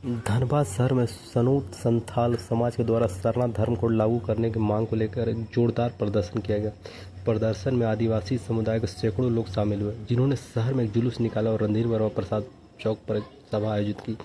धनबाद शहर में सनोत संथाल समाज के द्वारा सरना धर्म कोड लागू करने की मांग को लेकर एक जोरदार प्रदर्शन किया गया। प्रदर्शन में आदिवासी समुदाय के सैकड़ों लोग शामिल हुए, जिन्होंने शहर में एक जुलूस निकाला और रणधीर वर्मा प्रसाद चौक पर एक सभा आयोजित की।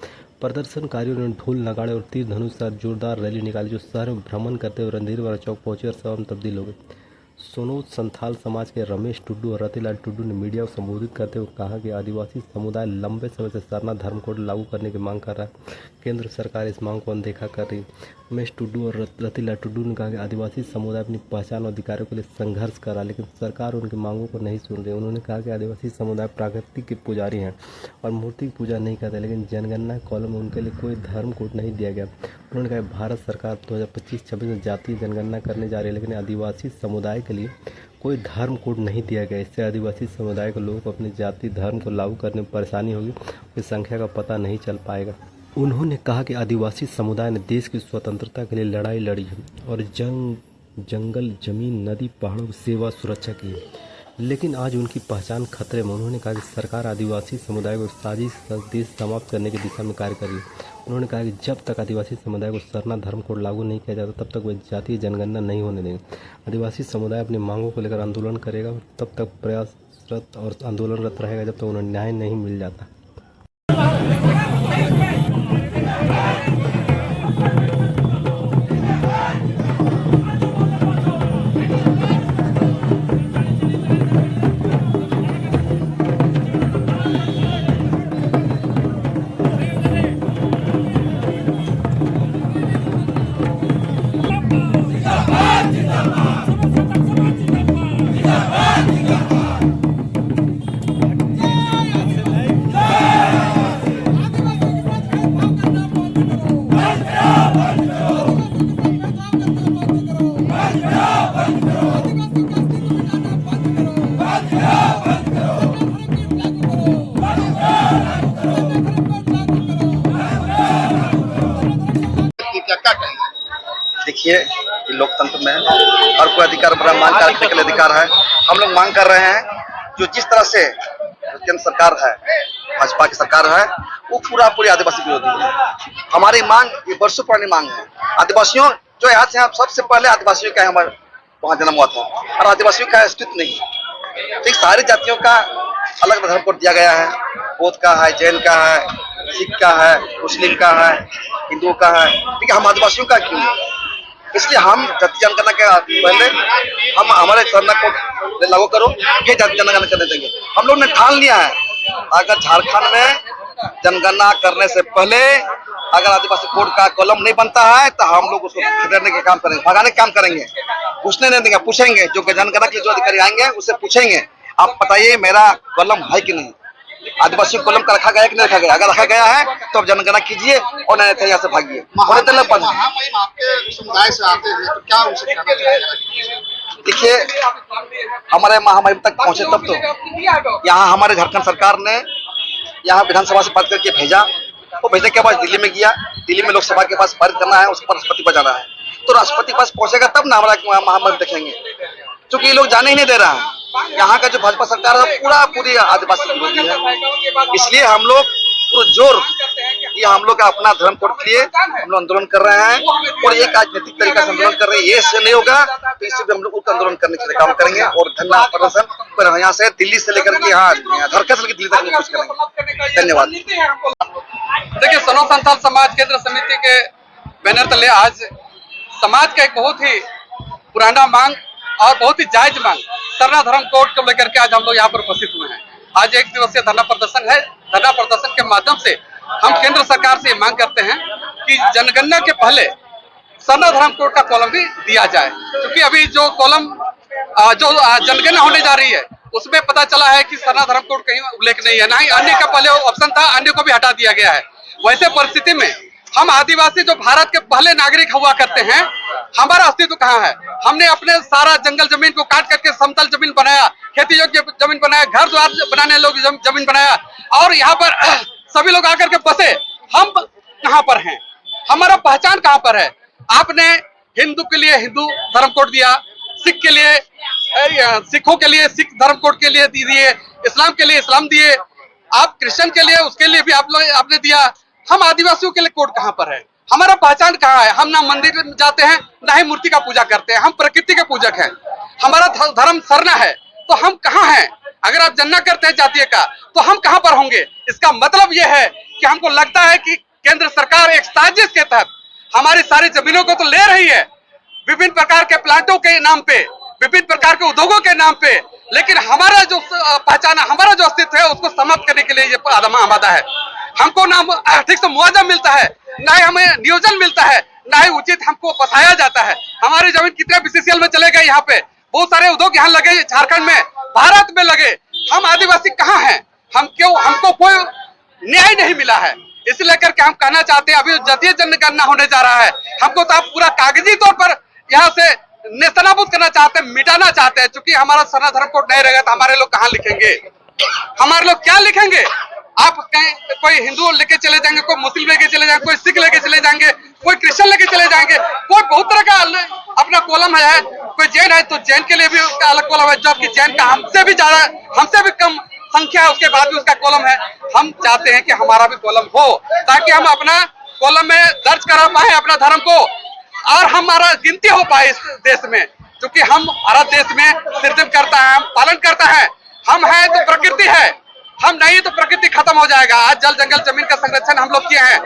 प्रदर्शनकारियों ने ढोल नगाड़े और तीर धनुष के साथ जोरदार रैली निकाली, जो शहर में भ्रमण करते हुए रणधीर वर्मा चौक पहुंचे और सभा में तब्दील हो गई। सोनोत संथाल समाज के रमेश टुड्डू और रतिलाल टुड्डू ने मीडिया को संबोधित करते हुए कहा कि आदिवासी समुदाय लंबे समय से सरना धर्म कोड लागू करने की मांग कर रहा है। केंद्र सरकार इस मांग को अनदेखा कर रही है। रमेश टुड्डू और रतिलाल टुड्डू ने कहा कि आदिवासी समुदाय अपनी पहचान और अधिकारों के लिए संघर्ष कर रहा है, लेकिन सरकार उनकी मांगों को नहीं सुन रही। उन्होंने कहा कि आदिवासी समुदाय प्रकृति के पुजारी हैं और मूर्ति की पूजा नहीं करते, लेकिन जनगणना कॉलम में उनके लिए कोई धर्म कोड नहीं दिया गया। उन्होंने कहा भारत सरकार 2025-26 में जातीय जनगणना करने जा रही है, लेकिन आदिवासी समुदाय के लिए कोई धर्म कोड नहीं दिया गया। इससे आदिवासी समुदाय के लोगों को अपनी जाति धर्म को लागू करने में परेशानी होगी, उनकी संख्या का पता नहीं चल पाएगा। उन्होंने कहा कि आदिवासी समुदाय ने देश की स्वतंत्रता के लिए लड़ाई लड़ी है और जंगल, जमीन, नदी, पहाड़ों की सेवा सुरक्षा की है, लेकिन आज उनकी पहचान खतरे में। उन्होंने कहा कि सरकार आदिवासी समुदाय को साजिश देश समाप्त करने की दिशा में कार्य कर रही है। उन्होंने कहा कि जब तक आदिवासी समुदाय को सरना धर्म कोड लागू नहीं किया जाता, तब तक वह जातीय जनगणना नहीं होने देंगे। आदिवासी समुदाय अपनी मांगों को लेकर आंदोलन करेगा, तब तक प्रयासरत और आंदोलनरत रहेगा जब तक उन्हें न्याय नहीं मिल जाता। देखिए, ये लोकतंत्र में हर कोई अधिकार अपना मांग करने के लिए अधिकार है। हम लोग मांग कर रहे हैं जो जिस तरह से केंद्र सरकार है, भाजपा की सरकार है, वो पूरी आदिवासी विरोधी है। हमारी मांग ये वर्षों पुरानी मांग है। आदिवासियों जो यहाँ से सबसे पहले आदिवासियों का हमारे वहाँ जन्म हुआ था और आदिवासियों का अस्तित्व नहीं। ठीक सारी जातियों का अलग धर्म कोड दिया गया है। बौद्ध का है, जैन का है, सिख का है, मुस्लिम का है, हिंदुओं का है। ठीक है, हम आदिवासियों का क्यों? इसलिए हम जाति जनगणना के पहले हम हमारे सरना कोड लागू करो, ये जाति जनगणना करने देंगे। हम लोग ने ठान लिया है, अगर झारखंड में जनगणना करने से पहले अगर आदिवासी कोड का कॉलम नहीं बनता है तो हम लोग उसको खदेड़ने के काम करेंगे, भगाने के काम करेंगे। पूछने नहीं देंगे, पूछेंगे। जो जनगणना के जो अधिकारी आएंगे उससे पूछेंगे, आप बताइए मेरा कॉलम है कि नहीं, आदिवासी कॉलम का रखा गया है कि नहीं रखा गया। अगर रखा गया है तो आप जनगणना कीजिए और नहीं तो यहाँ से भागिए। आपके समुदाय से आते हैं तो क्या उनसे कहना चाहिए? देखिए, हमारे महामहिम तक पहुंचे तब तो यहाँ हमारे झारखंड सरकार ने यहाँ विधानसभा से बात करके भेजा। वो भेजने के बाद दिल्ली में गया। दिल्ली में लोकसभा के पास पारित करना है, उस पर राष्ट्रपति पर जाना है। तो राष्ट्रपति के पास पहुंचेगा तब ना हमारा महामहिम देखेंगे, क्योंकि ये लोग जाने ही नहीं दे रहा है। यहाँ का जो भाजपा सरकार है पूरी आदिवासी विरोधी है। इसलिए हम लोग पूरा जोर ये हम लोग का अपना धर्म कोड के लिए हम लोग आंदोलन कर रहे हैं और एक राजनीतिक तरीका से आंदोलन कर रहे हैं। ये से नहीं होगा तो इससे भी हम लोग आंदोलन करने के लिए काम करेंगे और धरना प्रदर्शन पर यहाँ से दिल्ली से लेकर के यहाँ झारखंड से लेकर दिल्ली तक कुछ करेंगे। धन्यवाद। देखिए, सनो संथाल समाज केंद्र समिति के बैनर तले आज समाज का एक बहुत ही पुराना मांग और बहुत ही जायज मांग सरना धर्म कोड को लेकर के आज हम लोग यहाँ पर उपस्थित हुए हैं। आज एक दिवसीय धरना प्रदर्शन है। धरना प्रदर्शन के माध्यम से हम केंद्र सरकार से मांग करते हैं कि जनगणना के पहले सरना धर्म कोड का कॉलम भी दिया जाए, क्योंकि अभी जो कॉलम जो जनगणना होने जा रही है उसमें पता चला है कि सरना धर्म कोड कहीं उल्लेख नहीं है, ना ही अन्य का पहले ऑप्शन था, अन्य को भी हटा दिया गया है। वैसे परिस्थिति में हम आदिवासी जो भारत के पहले नागरिक हुआ करते हैं, हमारा अस्तित्व कहाँ है? हमने अपने सारा जंगल जमीन को काट करके समतल जमीन बनाया, खेती योग्य जमीन बनाया, घर द्वार बनाने लोग जमीन बनाया और यहाँ पर सभी लोग आकर के बसे। हम कहाँ पर हैं? हमारा पहचान कहाँ पर है? आपने हिंदू के लिए हिंदू धर्म कोड दिया, सिख के लिए सिखों के लिए सिख धर्म कोड के लिए दिए, इस्लाम के लिए इस्लाम दिए, आप क्रिश्चियन के लिए उसके लिए भी आपने दिया। हम आदिवासियों के लिए कोड कहाँ पर है? हमारा पहचान कहाँ है? हम ना मंदिर में जाते हैं, ना ही मूर्ति का पूजा करते हैं। हम प्रकृति के पूजक हैं। हमारा धर्म सरना है, तो हम कहाँ हैं? अगर आप जनना करते हैं जातीय का, तो हम कहाँ पर होंगे? इसका मतलब यह है कि हमको लगता है कि केंद्र सरकार एक साजिश के तहत हमारी सारी जमीनों को तो ले रही है, विभिन्न प्रकार के प्लांटों के नाम पे, विभिन्न प्रकार के उद्योगों के नाम पे, लेकिन हमारा जो पहचान है, हमारा जो अस्तित्व है, उसको समाप्त करने के लिए ये आमादा है। हमको ना ठीक से मुआवजा मिलता है, ना ही हमें नियोजन मिलता है, ना ही उचित हमको बसाया जाता है। हमारी जमीन कितने बीसीसीएल में चले गए, यहाँ पे बहुत सारे उद्योग यहाँ लगे, झारखंड में, भारत में लगे। हम आदिवासी कहाँ हैं? हमको कोई न्याय नहीं मिला है। इसे लेकर के हम कहना चाहते हैं, अभी जातीय जनगणना होने जा रहा है, हमको तो आप पूरा कागजी तौर पर यहाँ से नेस्तनाबूद करना चाहते हैं, मिटाना चाहते हैं। चूंकि हमारा सरना धर्म कोड नहीं रहेगा तो हमारे लोग कहाँ लिखेंगे? हमारे लोग क्या लिखेंगे? आप कहीं कोई हिंदू लेके चले जाएंगे, कोई मुस्लिम लेके चले जाएंगे, कोई सिख लेके चले जाएंगे, कोई क्रिश्चियन लेके चले जाएंगे, कोई बहुत तरह का अपना कॉलम है। कोई जैन है तो जैन के लिए भी अलग कॉलम है, जबकि जैन का हमसे भी ज्यादा, हमसे भी कम संख्या है, उसके बाद भी उसका कॉलम है। हम चाहते हैं कि हमारा भी कॉलम हो, ताकि हम अपना कॉलम में दर्ज करा पाए अपना धर्म को, और हमारा गिनती हो पाए इस देश में। क्योंकि हम भारत देश में सृजन करता है, हम पालन करता है। हम हैं तो प्रकृति है, हम नहीं तो प्रकृति खत्म हो जाएगा। आज जल जंगल जमीन का संरक्षण हम लोग किए हैं,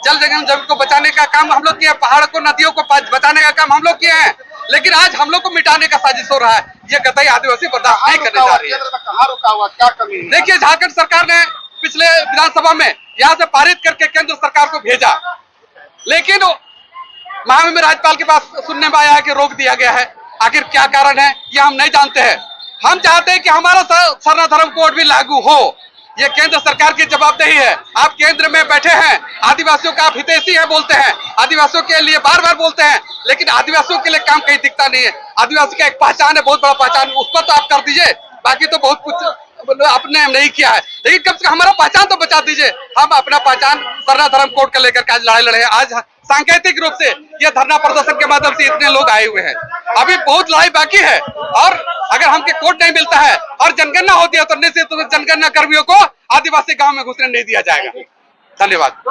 जल जंगल जमीन को बचाने का काम हम लोग किए हैं, पहाड़ को नदियों को बचाने का काम हम लोग किए हैं, लेकिन आज हम लोग को मिटाने का साजिश हो रहा है। ये कतई आदिवासी बर्दाश्त नहीं करने जा रही है। कहाँ रुका हुआ, क्या कमी है? देखिए, झारखंड सरकार ने पिछले विधानसभा में यहाँ से पारित करके केंद्र सरकार को भेजा, लेकिन महामहिम राज्यपाल के पास सुनने में आया है कि रोक दिया गया है। आखिर क्या कारण है ये हम नहीं जानते हैं। हम चाहते हैं कि हमारा सरना धर्म कोड भी लागू हो। ये केंद्र सरकार की जवाबदेही है। आप केंद्र में बैठे हैं, आदिवासियों का आप हितैषी है बोलते हैं, आदिवासियों के लिए बार बार बोलते हैं, लेकिन आदिवासियों के लिए काम कहीं दिखता नहीं है। आदिवासी का एक पहचान है, बहुत बड़ा पहचान, उसको तो आप कर दीजिए, बाकी तो बहुत कुछ आपने नहीं किया है, लेकिन कम से कम हमारा पहचान तो बचा दीजिए। हम अपना पहचान सरना धर्म कोड को लेकर के आज लड़ाई लड़े हैं। आज सांकेतिक रूप से ये धरना प्रदर्शन के माध्यम से इतने लोग आए हुए हैं। अभी बहुत लड़ाई बाकी है, और अगर हमके कोड नहीं मिलता है और जनगणना होती है तो निश्चित जनगणना कर्मियों को आदिवासी गांव में घुसने नहीं दिया जाएगा। धन्यवाद।